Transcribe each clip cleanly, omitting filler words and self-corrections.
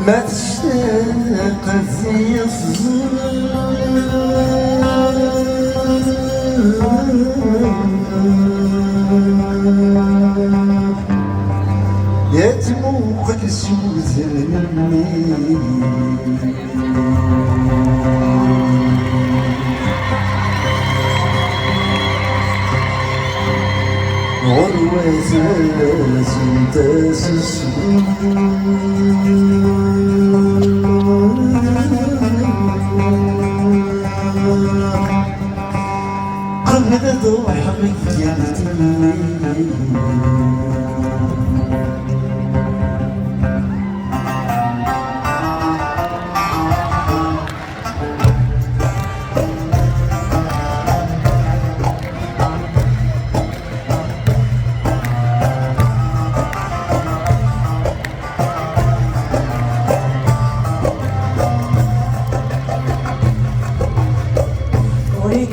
ما تشتاق في يا دموعك سوزني غروة تاسس قبل ضوحك يا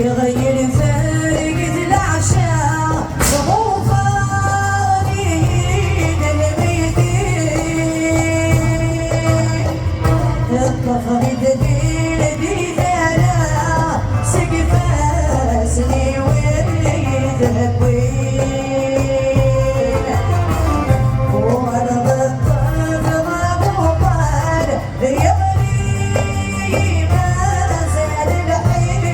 يغير فارقة العشاء وهو فانين الميتين الطفل الدليل بيدانا سقف اسني واللي ذهبين وارض الطرف مغبوطان يغلي ما زال الحين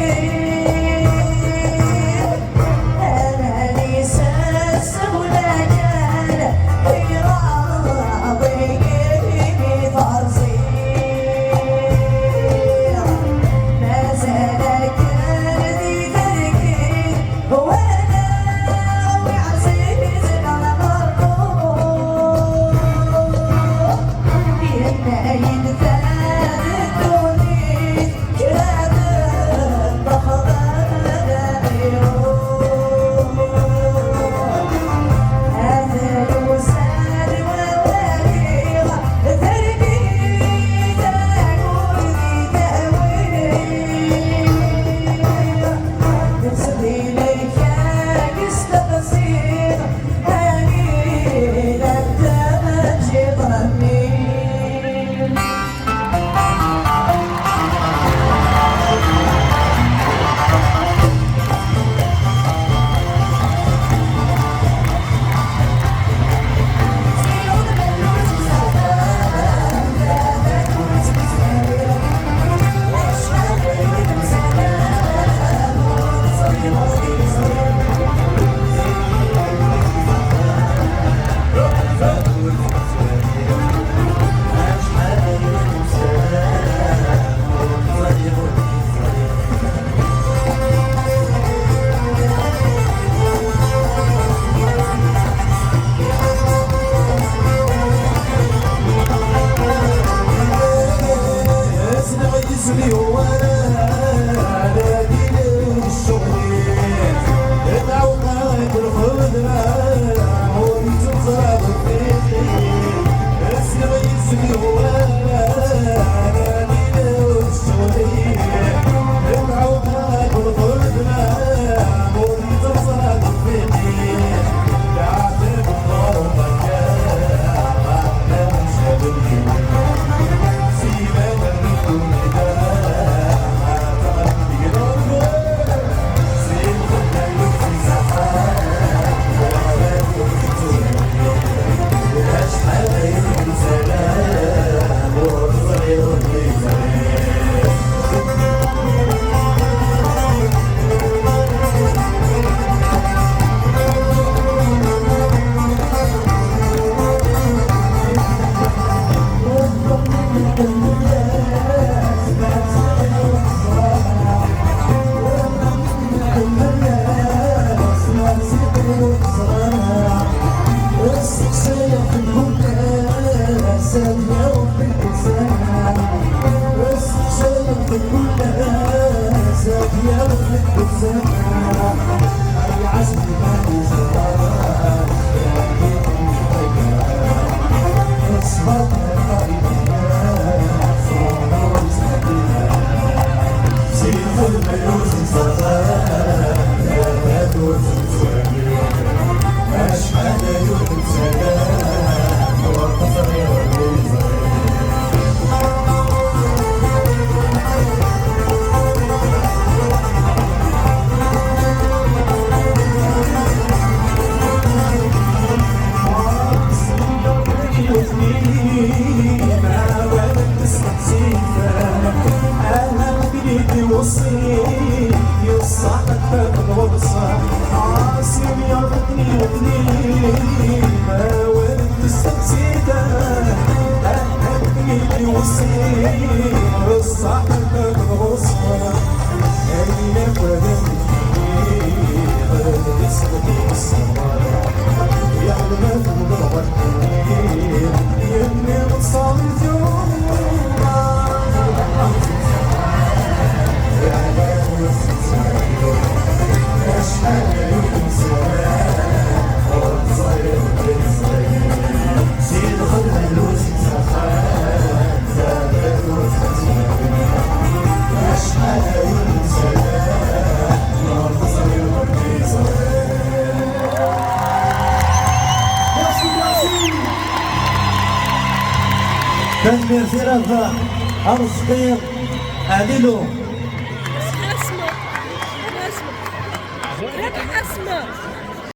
سامية وبالكسامة بس شغلت كلها سامية وبالكسامة أي عزم ما نزرعها أصحاب القريبية صورة وزهدية سيف الميوز صغار يا بدو زوزواني أشحال يوم سلام وقصري والميزان ما ولد تستنسيفة أنا بيدي وصي يصحك الغرصة عاصم يرضني وطني ما ولد تستنسيفة أنا بيدي وصي يصحك الغرصة أين ولدني غير اسمي السماء يعلم بالغرب يمني متصال اليوم أشحال يوم سلام وصاير بالزين سيد خلها اللوزي سخان زادت وفتين أشحال يوم سلام وصاير بالزين تنبير في رفع أرض صغير أعدلوا اسمه اسمه اسمه